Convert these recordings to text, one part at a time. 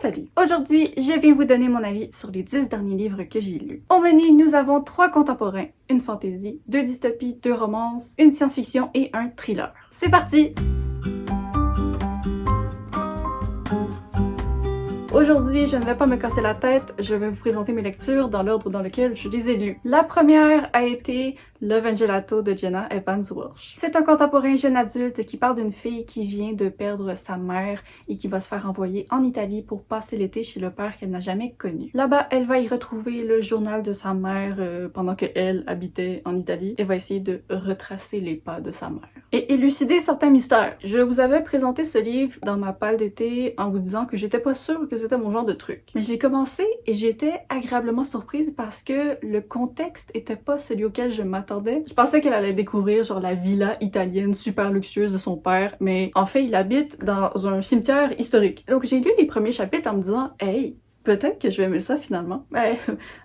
Salut! Aujourd'hui, je viens vous donner mon avis sur les 10 derniers livres que j'ai lus. Au menu, nous avons 3 contemporains, une fantaisie, 2 dystopies, 2 romances, une science-fiction et un thriller. C'est parti! Aujourd'hui, je ne vais pas me casser la tête, je vais vous présenter mes lectures dans l'ordre dans lequel je les ai lues. La première a été Love and Gelato de Jenna Evans Walsh. C'est un contemporain jeune adulte qui parle d'une fille qui vient de perdre sa mère et qui va se faire envoyer en Italie pour passer l'été chez le père qu'elle n'a jamais connu. Là-bas, elle va y retrouver le journal de sa mère pendant qu'elle habitait en Italie et va essayer de retracer les pas de sa mère et élucider certains mystères. Je vous avais présenté ce livre dans ma palle d'été en vous disant que j'étais pas sûre que c'était mon genre de truc. Mais j'ai commencé et j'étais agréablement surprise parce que le contexte était pas celui auquel je m'attendais. Je pensais qu'elle allait découvrir genre la villa italienne super luxueuse de son père, mais en fait il habite dans un cimetière historique. Donc j'ai lu les premiers chapitres en me disant « Hey, peut-être que je vais aimer ça finalement. » Mais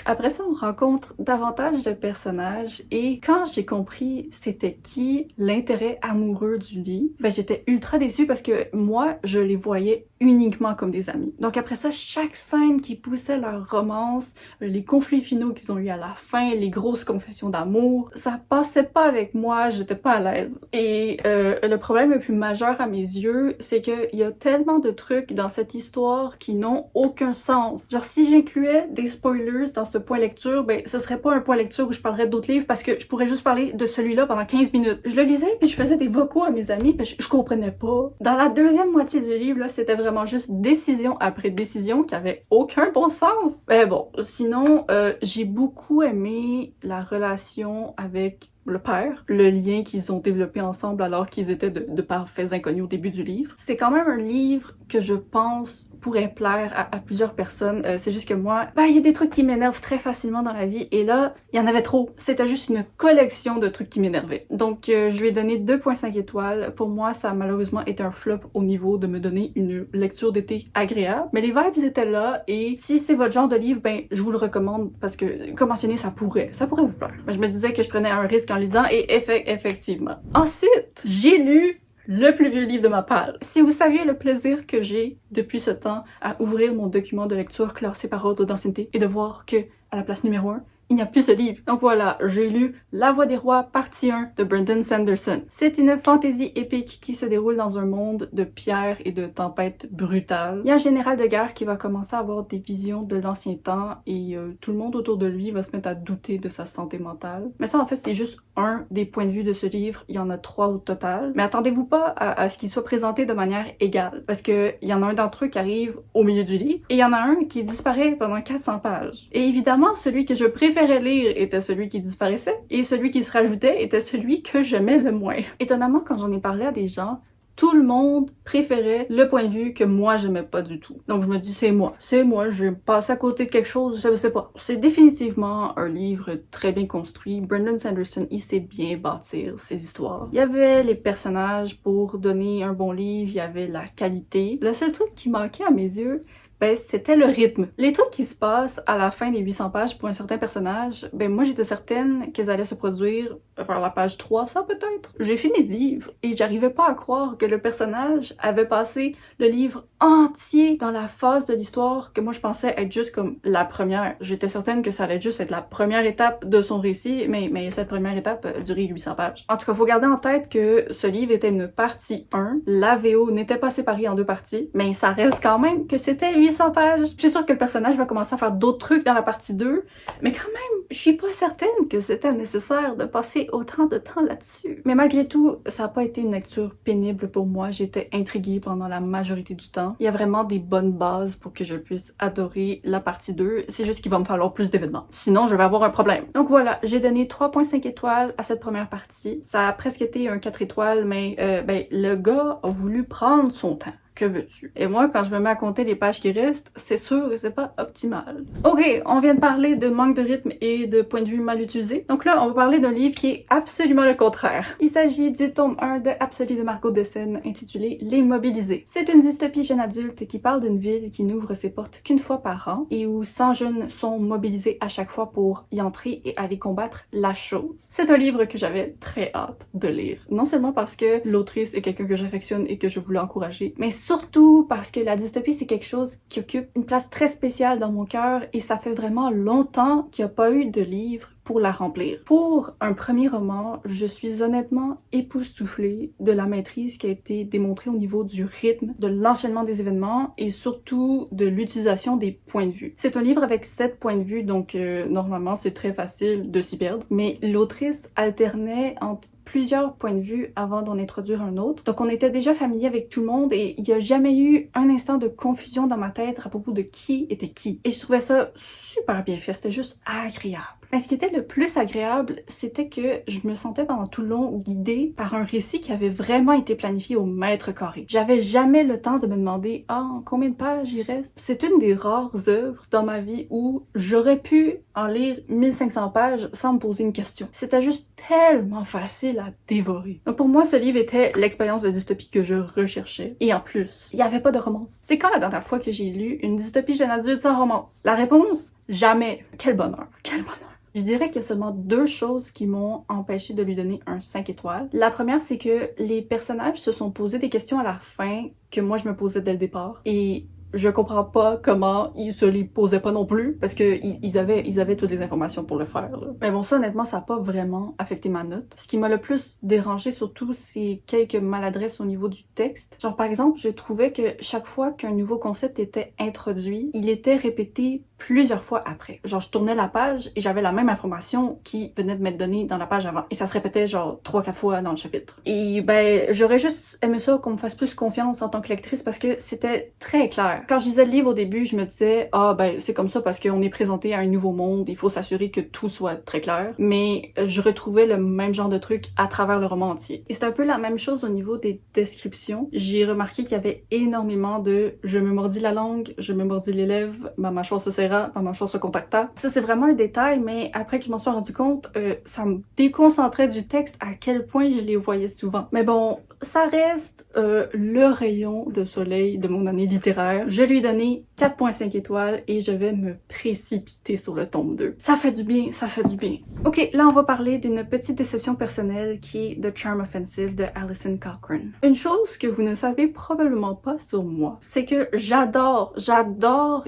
après ça, on rencontre davantage de personnages et quand j'ai compris c'était qui l'intérêt amoureux du livre, j'étais ultra déçue parce que moi, je les voyais uniquement comme des amis. Donc après ça, chaque scène qui poussait leur romance, les conflits finaux qu'ils ont eu à la fin, les grosses confessions d'amour, ça passait pas avec moi, j'étais pas à l'aise. Et le problème le plus majeur à mes yeux, c'est qu'il y a tellement de trucs dans cette histoire qui n'ont aucun sens. Genre si j'incluais des spoilers dans ce point lecture, ce serait pas un point lecture où je parlerais d'autres livres parce que je pourrais juste parler de celui-là pendant 15 minutes. Je le lisais puis je faisais des vocaux à mes amis puis je comprenais pas. Dans la deuxième moitié du livre, là, c'était vraiment juste décision après décision qui avait aucun bon sens. Mais bon, sinon, j'ai beaucoup aimé la relation avec le père, le lien qu'ils ont développé ensemble alors qu'ils étaient de parfaits inconnus au début du livre. C'est quand même un livre que je pense pourrait plaire à plusieurs personnes. C'est juste que moi, il y a des trucs qui m'énervent très facilement dans la vie et là, il y en avait trop. C'était juste une collection de trucs qui m'énervaient. Donc, je lui ai donné 2.5 étoiles. Pour moi, ça a malheureusement été un flop au niveau de me donner une lecture d'été agréable. Mais les vibes étaient là et si c'est votre genre de livre, je vous le recommande parce que, comme mentionné, ça pourrait vous plaire. Je me disais que je prenais un risque en lisant et effectivement. Ensuite, j'ai lu le plus vieux livre de ma palle. Si vous saviez le plaisir que j'ai depuis ce temps à ouvrir mon document de lecture classé par ordre d'ancienneté et de voir que, à la place numéro 1, il n'y a plus ce livre. Donc voilà, j'ai lu La Voix des Rois, partie 1 de Brandon Sanderson. C'est une fantaisie épique qui se déroule dans un monde de pierres et de tempêtes brutales. Il y a un général de guerre qui va commencer à avoir des visions de l'ancien temps et tout le monde autour de lui va se mettre à douter de sa santé mentale. Mais ça, en fait, c'est juste un des points de vue de ce livre. Il y en a 3 au total. Mais attendez-vous pas à ce qu'il soit présenté de manière égale. Parce que il y en a un d'entre eux qui arrive au milieu du livre et il y en a un qui disparaît pendant 400 pages. Et évidemment, celui que je préférais lire était celui qui disparaissait et celui qui se rajoutait était celui que j'aimais le moins. Étonnamment, quand j'en ai parlé à des gens, tout le monde préférait le point de vue que moi j'aimais pas du tout. Donc je me dis c'est moi, je passe à côté de quelque chose, je sais pas. C'est définitivement un livre très bien construit. Brandon Sanderson, il sait bien bâtir ses histoires. Il y avait les personnages pour donner un bon livre, il y avait la qualité. Le seul truc qui manquait à mes yeux, c'était le rythme. Les trucs qui se passent à la fin des 800 pages pour un certain personnage, moi j'étais certaine qu'elles allaient se produire vers la page 300 peut-être. J'ai fini le livre et j'arrivais pas à croire que le personnage avait passé le livre entier dans la phase de l'histoire que moi je pensais être juste comme la première. J'étais certaine que ça allait juste être la première étape de son récit, mais cette première étape a duré 800 pages. En tout cas, faut garder en tête que ce livre était une partie 1. La VO n'était pas séparée en 2 parties, mais ça reste quand même que c'était 800 pages. Je suis sûre que le personnage va commencer à faire d'autres trucs dans la partie 2, mais quand même, je suis pas certaine que c'était nécessaire de passer autant de temps là-dessus. Mais malgré tout, ça a pas été une lecture pénible pour moi. J'étais intriguée pendant la majorité du temps. Il y a vraiment des bonnes bases pour que je puisse adorer la partie 2. C'est juste qu'il va me falloir plus d'événements. Sinon, je vais avoir un problème. Donc voilà, j'ai donné 3.5 étoiles à cette première partie. Ça a presque été un 4 étoiles, mais le gars a voulu prendre son temps. Que veux-tu? Et moi, quand je me mets à compter les pages qui restent, c'est sûr que c'est pas optimal. Ok, on vient de parler de manque de rythme et de point de vue mal utilisé. Donc là, on va parler d'un livre qui est absolument le contraire. Il s'agit du tome 1 de Absolue de Margot Dessen, intitulé Les Mobilisés. C'est une dystopie jeune adulte qui parle d'une ville qui n'ouvre ses portes qu'une fois par an et où 100 jeunes sont mobilisés à chaque fois pour y entrer et aller combattre la chose. C'est un livre que j'avais très hâte de lire. Non seulement parce que l'autrice est quelqu'un que j'affectionne et que je voulais encourager, mais Surtout parce que la dystopie, c'est quelque chose qui occupe une place très spéciale dans mon cœur et ça fait vraiment longtemps qu'il n'y a pas eu de livre pour la remplir. Pour un premier roman, je suis honnêtement époustouflée de la maîtrise qui a été démontrée au niveau du rythme, de l'enchaînement des événements et surtout de l'utilisation des points de vue. C'est un livre avec 7 points de vue, donc normalement c'est très facile de s'y perdre, mais l'autrice alternait entre plusieurs points de vue avant d'en introduire un autre. Donc on était déjà familier avec tout le monde et il n'y a jamais eu un instant de confusion dans ma tête à propos de qui était qui. Et je trouvais ça super bien fait, c'était juste agréable. Mais ce qui était le plus agréable, c'était que je me sentais pendant tout le long guidée par un récit qui avait vraiment été planifié au mètre carré. J'avais jamais le temps de me demander « Ah, combien de pages il reste? » C'est une des rares œuvres dans ma vie où j'aurais pu en lire 1500 pages sans me poser une question. C'était juste tellement facile à dévorer. Donc pour moi, ce livre était l'expérience de dystopie que je recherchais. Et en plus, il n'y avait pas de romance. C'est quand la dernière fois que j'ai lu une dystopie jeune adulte sans romance? La réponse? Jamais. Quel bonheur. Quel bonheur. Je dirais qu'il y a seulement 2 choses qui m'ont empêché de lui donner un 5 étoiles. La première, c'est que les personnages se sont posés des questions à la fin que moi je me posais dès le départ. Et je comprends pas comment ils se les posaient pas non plus, parce que ils avaient toutes les informations pour le faire, là. Mais bon, ça, honnêtement, ça a pas vraiment affecté ma note. Ce qui m'a le plus dérangé, surtout, c'est quelques maladresses au niveau du texte. Genre, par exemple, je trouvais que chaque fois qu'un nouveau concept était introduit, il était répété plusieurs fois après. Genre, je tournais la page et j'avais la même information qui venait de m'être donnée dans la page avant. Et ça se répétait genre 3-4 fois dans le chapitre. Et ben, j'aurais juste aimé ça qu'on me fasse plus confiance en tant que lectrice parce que c'était très clair. Quand je lisais le livre au début, je me disais « Ah ben, c'est comme ça parce qu'on est présenté à un nouveau monde, il faut s'assurer que tout soit très clair. » Mais je retrouvais le même genre de truc à travers le roman entier. Et c'est un peu la même chose au niveau des descriptions. J'ai remarqué qu'il y avait énormément de « Je me mordis la langue, je me mordis les lèvres, ma mâchoire se serra, ma mâchoire se contacta. » Ça, c'est vraiment un détail, mais après que je m'en suis rendu compte, ça me déconcentrait du texte à quel point je les voyais souvent. Mais bon, ça reste le rayon de soleil de mon année littéraire. Je lui ai donné 4.5 étoiles et je vais me précipiter sur le tome 2. Ça fait du bien, ça fait du bien. Ok, là on va parler d'une petite déception personnelle qui est The Charm Offensive de Alison Cochrane. Une chose que vous ne savez probablement pas sur moi, c'est que j'adore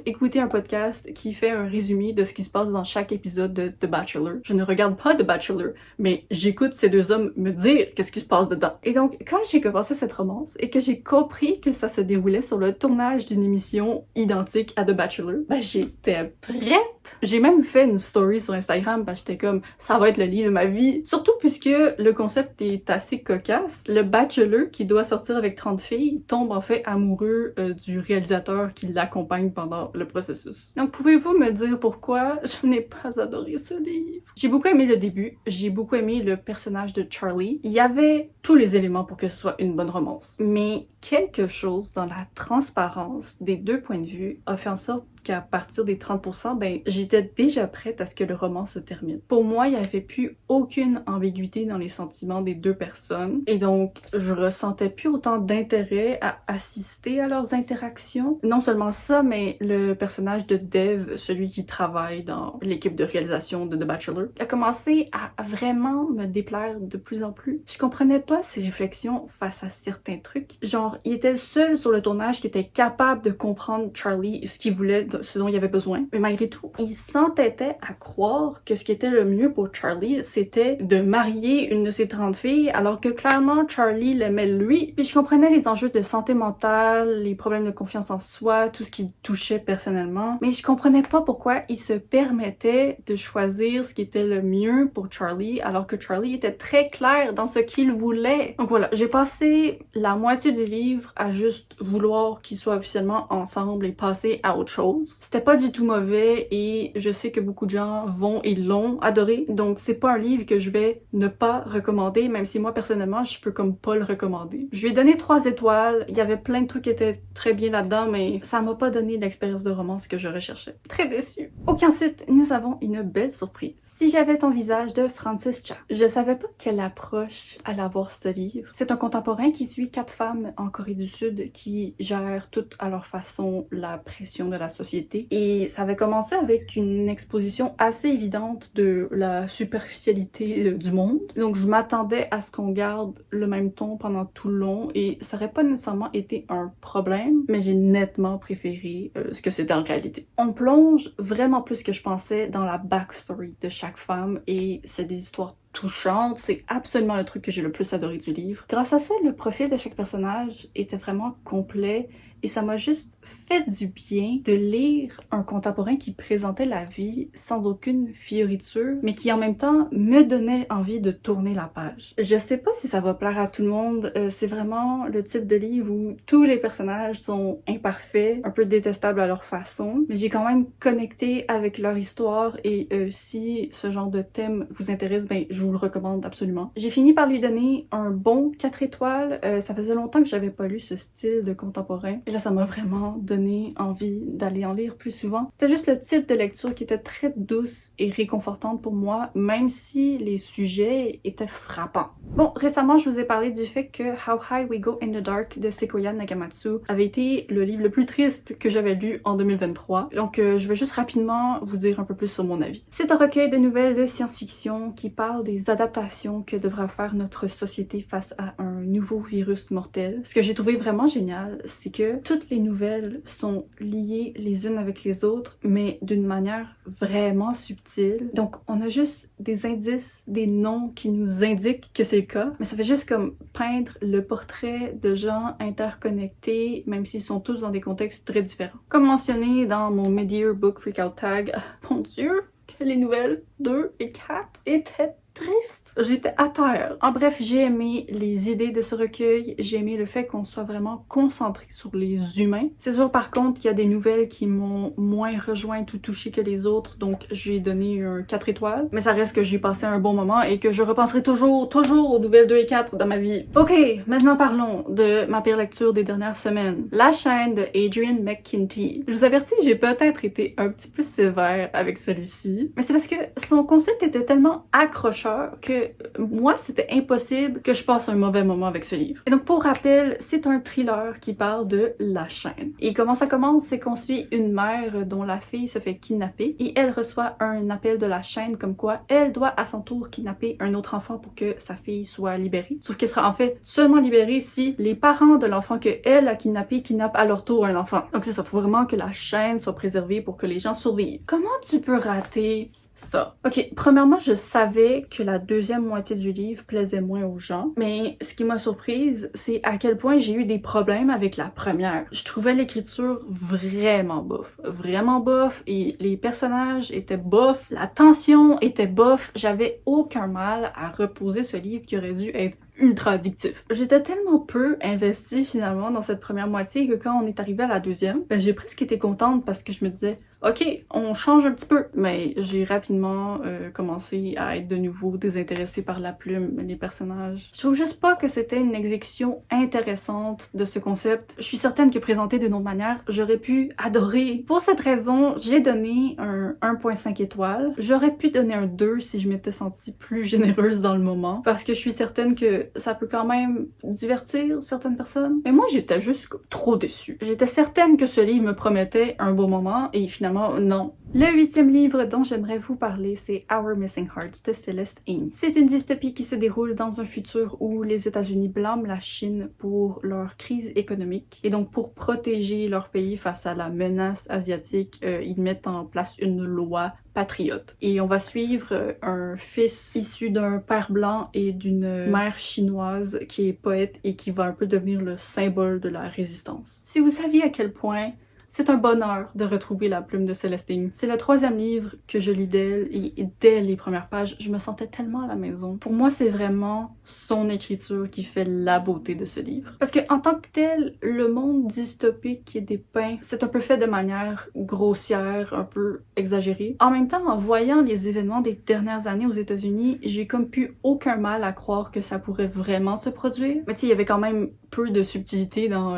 écouter un podcast qui fait un résumé de ce qui se passe dans chaque épisode de The Bachelor. Je ne regarde pas The Bachelor, mais j'écoute ces 2 hommes me dire qu'est-ce qui se passe dedans. Et donc, quand j'ai commencé cette romance et que j'ai compris que ça se déroulait sur le tournage d'une émission identique à The Bachelor, ben j'étais prête! J'ai même fait une story sur Instagram parce que j'étais comme ça va être le lit de ma vie. Surtout puisque le concept est assez cocasse. Le Bachelor qui doit sortir avec 30 filles tombe en fait amoureux du réalisateur qui l'accompagne pendant le processus. Donc pouvez-vous me dire pourquoi je n'ai pas adoré ce livre? J'ai beaucoup aimé le début, j'ai beaucoup aimé le personnage de Charlie. Il y avait tous les éléments pour que ce soit une bonne romance. Mais quelque chose dans la transparence des 2 points de vue a fait en sorte qu'à partir des 30%, ben, j'étais déjà prête à ce que le roman se termine. Pour moi, il n'y avait plus aucune ambiguïté dans les sentiments des 2 personnes, et donc je ressentais plus autant d'intérêt à assister à leurs interactions. Non seulement ça, mais le personnage de Dev, celui qui travaille dans l'équipe de réalisation de The Bachelor, a commencé à vraiment me déplaire de plus en plus. Je comprenais pas ses réflexions face à certains trucs. Genre, il était le seul sur le tournage qui était capable de comprendre Charlie, ce qu'il voulait, ce dont il avait besoin. Mais malgré tout, il s'entêtait à croire que ce qui était le mieux pour Charlie, c'était de marier une de ses 30 filles, alors que clairement, Charlie l'aimait lui. Puis je comprenais les enjeux de santé mentale, les problèmes de confiance en soi, tout ce qui le touchait personnellement. Mais je comprenais pas pourquoi il se permettait de choisir ce qui était le mieux pour Charlie, alors que Charlie était très clair dans ce qu'il voulait. Donc voilà, j'ai passé la moitié du livre à juste vouloir qu'ils soient officiellement ensemble et passer à autre chose. C'était pas du tout mauvais et je sais que beaucoup de gens vont et l'ont adoré, donc c'est pas un livre que je vais ne pas recommander, même si moi personnellement je peux comme pas le recommander. Je lui ai donné 3 étoiles, il y avait plein de trucs qui étaient très bien là-dedans, mais ça m'a pas donné l'expérience de romance que je recherchais. Très déçue. Ok, ensuite, nous avons une belle surprise. Si j'avais ton visage de Francis Cha. Je savais pas quelle approche allait avoir ce livre. C'est un contemporain qui suit 4 femmes en Corée du Sud qui gèrent toutes à leur façon la pression de la société société. Et ça avait commencé avec une exposition assez évidente de la superficialité du monde. Donc je m'attendais à ce qu'on garde le même ton pendant tout le long et ça aurait pas nécessairement été un problème, mais j'ai nettement préféré ce que c'était en réalité. On plonge vraiment plus que je pensais dans la backstory de chaque femme et c'est des histoires touchante, c'est absolument le truc que j'ai le plus adoré du livre. Grâce à ça, le profil de chaque personnage était vraiment complet et ça m'a juste fait du bien de lire un contemporain qui présentait la vie sans aucune fioriture, mais qui en même temps me donnait envie de tourner la page. Je sais pas si ça va plaire à tout le monde, c'est vraiment le type de livre où tous les personnages sont imparfaits, un peu détestables à leur façon, mais j'ai quand même connecté avec leur histoire et si ce genre de thème vous intéresse, ben je vous le recommande absolument. J'ai fini par lui donner un bon 4 étoiles, ça faisait longtemps que j'avais pas lu ce style de contemporain. Et là, ça m'a vraiment donné envie d'aller en lire plus souvent. C'était juste le type de lecture qui était très douce et réconfortante pour moi, même si les sujets étaient frappants. Bon, récemment, je vous ai parlé du fait que How High We Go in the Dark de Sequoia Nagamatsu avait été le livre le plus triste que j'avais lu en 2023. Donc, je vais juste rapidement vous dire un peu plus sur mon avis. C'est un recueil de nouvelles de science-fiction qui parle des adaptations que devra faire notre société face à un nouveau virus mortel. Ce que j'ai trouvé vraiment génial, c'est que toutes les nouvelles sont liées les unes avec les autres, mais d'une manière vraiment subtile. Donc, on a juste des indices, des noms qui nous indiquent que c'est le cas, mais ça fait juste comme peindre le portrait de gens interconnectés, même s'ils sont tous dans des contextes très différents. Comme mentionné dans mon Mid-Year Book Freakout Tag, mon Dieu, que les nouvelles 2 et 4 étaient triste. J'étais à terre. En bref, j'ai aimé les idées de ce recueil, j'ai aimé le fait qu'on soit vraiment concentré sur les humains. C'est sûr par contre qu'il y a des nouvelles qui m'ont moins rejointe ou touchée que les autres, donc j'ai donné un 4 étoiles. Mais ça reste que j'ai passé un bon moment et que je repenserai toujours aux nouvelles 2 et 4 dans ma vie. Ok, maintenant parlons de ma pire lecture des dernières semaines. La chaîne de Adrian McKinty. Je vous avertis, j'ai peut-être été un petit peu sévère avec celui-ci, mais c'est parce que son concept était tellement accrocheur que moi, c'était impossible que je passe un mauvais moment avec ce livre. Et donc, pour rappel, c'est un thriller qui parle de la chaîne. Et comment ça commence? C'est qu'on suit une mère dont la fille se fait kidnapper et elle reçoit un appel de la chaîne comme quoi elle doit à son tour kidnapper un autre enfant pour que sa fille soit libérée. Sauf qu'elle sera en fait seulement libérée si les parents de l'enfant qu'elle a kidnappé kidnappent à leur tour un enfant. Donc c'est ça, faut vraiment que la chaîne soit préservée pour que les gens survivent. Comment tu peux rater ça? Ok, premièrement, je savais que la deuxième moitié du livre plaisait moins aux gens, mais ce qui m'a surprise, c'est à quel point j'ai eu des problèmes avec la première. Je trouvais l'écriture vraiment bof, et les personnages étaient bof, la tension était bof, j'avais aucun mal à reposer ce livre qui aurait dû être ultra addictif. J'étais tellement peu investie finalement dans cette première moitié que quand on est arrivé à la deuxième, ben j'ai presque été contente parce que je me disais ok, on change un petit peu, mais j'ai rapidement commencé à être de nouveau désintéressée par la plume, les personnages. Je trouve juste pas que c'était une exécution intéressante de ce concept. Je suis certaine que présenté d'une autre manière, j'aurais pu adorer. Pour cette raison, j'ai donné un 1.5 étoiles. J'aurais pu donner un 2 si je m'étais sentie plus généreuse dans le moment, parce que je suis certaine que ça peut quand même divertir certaines personnes. Mais moi, j'étais juste trop déçue. J'étais certaine que ce livre me promettait un beau moment, et finalement, non. Le 8e livre dont j'aimerais vous parler, c'est Our Missing Hearts de Celeste Ng. C'est une dystopie qui se déroule dans un futur où les États-Unis blâment la Chine pour leur crise économique. Et donc, pour protéger leur pays face à la menace asiatique, ils mettent en place une loi patriote. Et on va suivre un fils issu d'un père blanc et d'une mère chinoise qui est poète et qui va un peu devenir le symbole de la résistance. Si vous saviez à quel point c'est un bonheur de retrouver la plume de Celeste Ng. C'est le 3e livre que je lis d'elle et dès les premières pages, je me sentais tellement à la maison. Pour moi, c'est vraiment son écriture qui fait la beauté de ce livre. Parce que en tant que tel, le monde dystopique qui est dépeint, c'est un peu fait de manière grossière, un peu exagérée. En même temps, en voyant les événements des dernières années aux États-Unis, j'ai comme plus aucun mal à croire que ça pourrait vraiment se produire. Mais tu sais, il y avait quand même peu de subtilité dans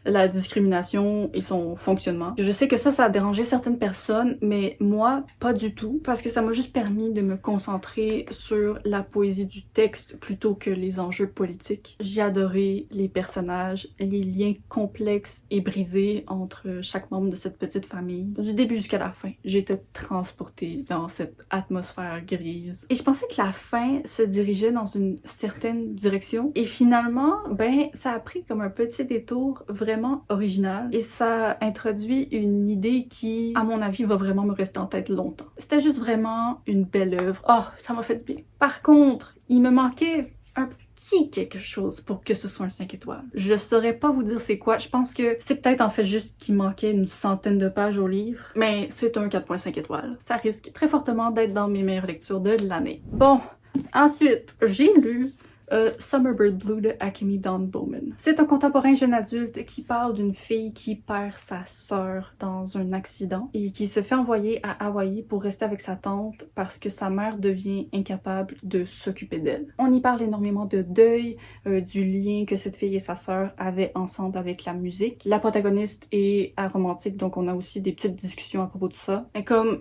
la discrimination et son fonctionnement. Je sais que ça a dérangé certaines personnes, mais moi, pas du tout, parce que ça m'a juste permis de me concentrer sur la poésie du texte plutôt que les enjeux politiques. J'ai adoré les personnages, les liens complexes et brisés entre chaque membre de cette petite famille. Du début jusqu'à la fin, j'étais transportée dans cette atmosphère grise. Et je pensais que la fin se dirigeait dans une certaine direction. Et finalement, ben, ça a pris comme un petit détour vraiment original. Et ça introduit une idée qui, à mon avis, va vraiment me rester en tête longtemps. C'était juste vraiment une belle œuvre. Oh, ça m'a fait du bien. Par contre, il me manquait un petit quelque chose pour que ce soit un 5 étoiles. Je saurais pas vous dire c'est quoi. Je pense que c'est peut-être en fait juste qu'il manquait une centaine de pages au livre. Mais c'est un 4.5 étoiles. Ça risque très fortement d'être dans mes meilleures lectures de l'année. Bon, ensuite, j'ai lu Summerbird Blue de Akemi Dawn Bowman. C'est un contemporain jeune adulte qui parle d'une fille qui perd sa sœur dans un accident et qui se fait envoyer à Hawaï pour rester avec sa tante parce que sa mère devient incapable de s'occuper d'elle. On y parle énormément de deuil, du lien que cette fille et sa sœur avaient ensemble avec la musique. La protagoniste est aromantique, donc on a aussi des petites discussions à propos de ça. Mais comme...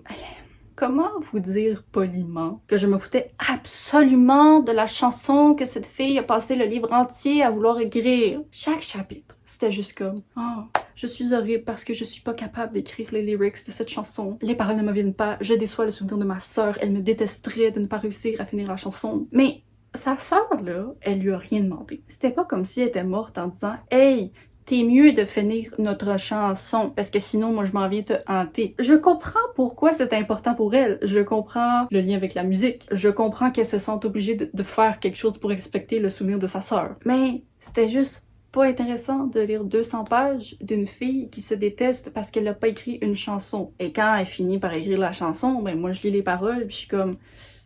Comment vous dire poliment que je me foutais absolument de la chanson que cette fille a passé le livre entier à vouloir écrire? Chaque chapitre, c'était juste comme « Oh, je suis horrible parce que je suis pas capable d'écrire les lyrics de cette chanson. Les paroles ne me viennent pas, je déçois le souvenir de ma sœur, elle me détesterait de ne pas réussir à finir la chanson. » Mais sa sœur, là, elle lui a rien demandé. C'était pas comme si elle était morte en disant « Hey, t'es mieux de finir notre chanson parce que sinon moi je m'en viens te hanter. » Je comprends pourquoi c'est important pour elle. Je comprends le lien avec la musique. Je comprends qu'elle se sente obligée de faire quelque chose pour respecter le souvenir de sa sœur. Mais c'était juste pas intéressant de lire 200 pages d'une fille qui se déteste parce qu'elle a pas écrit une chanson. Et quand elle finit par écrire la chanson, ben moi je lis les paroles puis je suis comme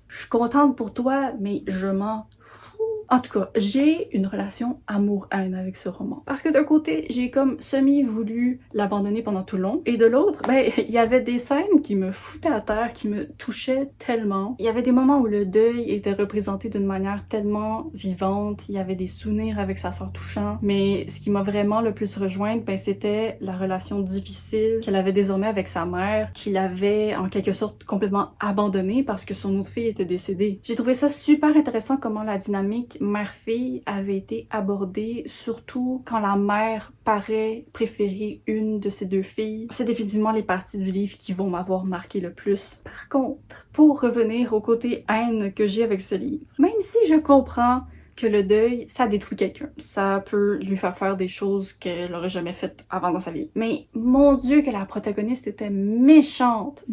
je suis contente pour toi mais je m'en fous. En tout cas, j'ai une relation amour-haine avec ce roman. Parce que d'un côté, j'ai comme semi-voulu l'abandonner pendant tout le long. Et de l'autre, ben, il y avait des scènes qui me foutaient à terre, qui me touchaient tellement. Il y avait des moments où le deuil était représenté d'une manière tellement vivante. Il y avait des souvenirs avec sa sœur touchants. Mais ce qui m'a vraiment le plus rejointe, ben, c'était la relation difficile qu'elle avait désormais avec sa mère, qui l'avait en quelque sorte complètement abandonnée parce que son autre fille était décédée. J'ai trouvé ça super intéressant comment la dynamique mère-fille avait été abordée, surtout quand la mère paraît préférer une de ses deux filles. C'est définitivement les parties du livre qui vont m'avoir marqué le plus. Par contre, pour revenir au côté haine que j'ai avec ce livre, même si je comprends que le deuil, ça détruit quelqu'un. Ça peut lui faire des choses qu'elle aurait jamais faites avant dans sa vie. Mais mon Dieu que la protagoniste était méchante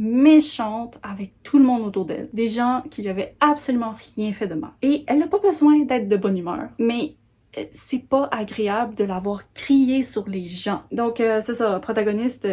avec tout le monde autour d'elle. Des gens qui lui avaient absolument rien fait de mal. Et elle n'a pas besoin d'être de bonne humeur. Mais c'est pas agréable de l'avoir crié sur les gens. Donc c'est ça, protagoniste.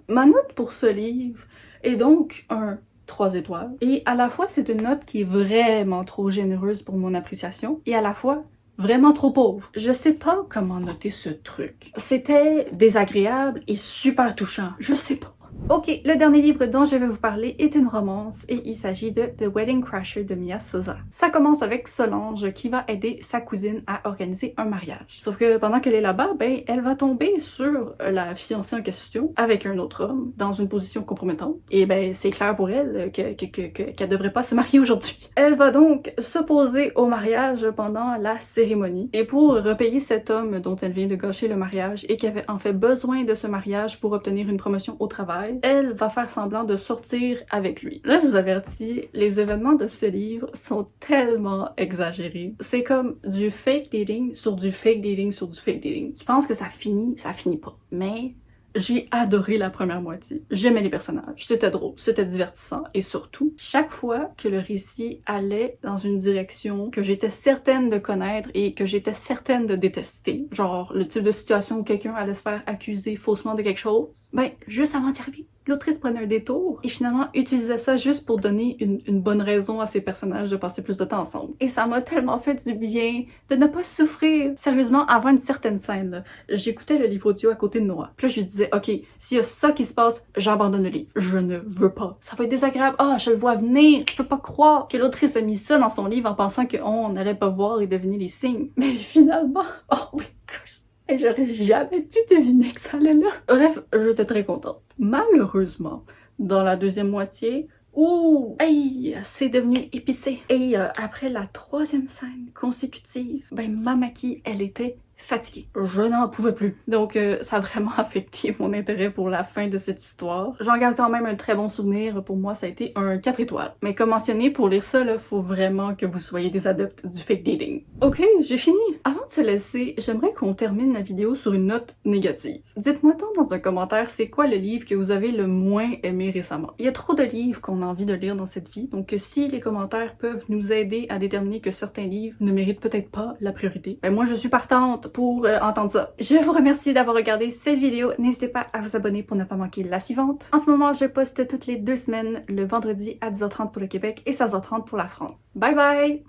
Ma note pour ce livre est donc un 3 étoiles. Et à la fois, c'est une note qui est vraiment trop généreuse pour mon appréciation, et à la fois vraiment trop pauvre. Je sais pas comment noter ce truc. C'était désagréable et super touchant. Je sais pas. Ok, le dernier livre dont je vais vous parler est une romance et il s'agit de The Wedding Crasher de Mia Sosa. Ça commence avec Solange qui va aider sa cousine à organiser un mariage. Sauf que pendant qu'elle est là-bas, ben, elle va tomber sur la fiancée en question avec un autre homme dans une position compromettante. Et ben, c'est clair pour elle qu'elle devrait pas se marier aujourd'hui. Elle va donc s'opposer au mariage pendant la cérémonie. Et pour repayer cet homme dont elle vient de gâcher le mariage et qui avait en fait besoin de ce mariage pour obtenir une promotion au travail, elle va faire semblant de sortir avec lui. Là, je vous avertis, les événements de ce livre sont tellement exagérés. C'est comme du fake dating sur du fake dating sur du fake dating. Tu penses que ça finit pas. Mais j'ai adoré la première moitié. J'aimais les personnages, c'était drôle, c'était divertissant et surtout, chaque fois que le récit allait dans une direction que j'étais certaine de connaître et que j'étais certaine de détester, genre le type de situation où quelqu'un allait se faire accuser faussement de quelque chose, ben juste avant d'y arriver, l'autrice prenait un détour et finalement utilisait ça juste pour donner une bonne raison à ses personnages de passer plus de temps ensemble. Et ça m'a tellement fait du bien de ne pas souffrir. Sérieusement, avant une certaine scène, j'écoutais le livre audio à côté de Noah. Puis là, je lui disais, ok, s'il y a ça qui se passe, j'abandonne le livre. Je ne veux pas. Ça va être désagréable. Ah, je le vois venir. Je peux pas croire que l'autrice a mis ça dans son livre en pensant qu'on n'allait pas voir et deviner les signes. Mais finalement, oh my gosh. Et j'aurais jamais pu deviner que ça allait là. Bref, j'étais très contente. Malheureusement, dans la deuxième moitié, ouh, hey, c'est devenu épicé. Et après la troisième scène consécutive, ben Mamaki, elle était fatiguée. Je n'en pouvais plus. Donc ça a vraiment affecté mon intérêt pour la fin de cette histoire. J'en garde quand même un très bon souvenir. Pour moi, ça a été un 4 étoiles. Mais comme mentionné, pour lire ça, là, faut vraiment que vous soyez des adeptes du fake dating. Ok, j'ai fini. Avant de se laisser, j'aimerais qu'on termine la vidéo sur une note négative. Dites-moi donc dans un commentaire c'est quoi le livre que vous avez le moins aimé récemment. Il y a trop de livres qu'on a envie de lire dans cette vie, donc si les commentaires peuvent nous aider à déterminer que certains livres ne méritent peut-être pas la priorité, ben moi je suis partante pour entendre ça. Je vous remercie d'avoir regardé cette vidéo. N'hésitez pas à vous abonner pour ne pas manquer la suivante. En ce moment, je poste toutes les 2 semaines, le vendredi à 10h30 pour le Québec et 16h30 pour la France. Bye bye!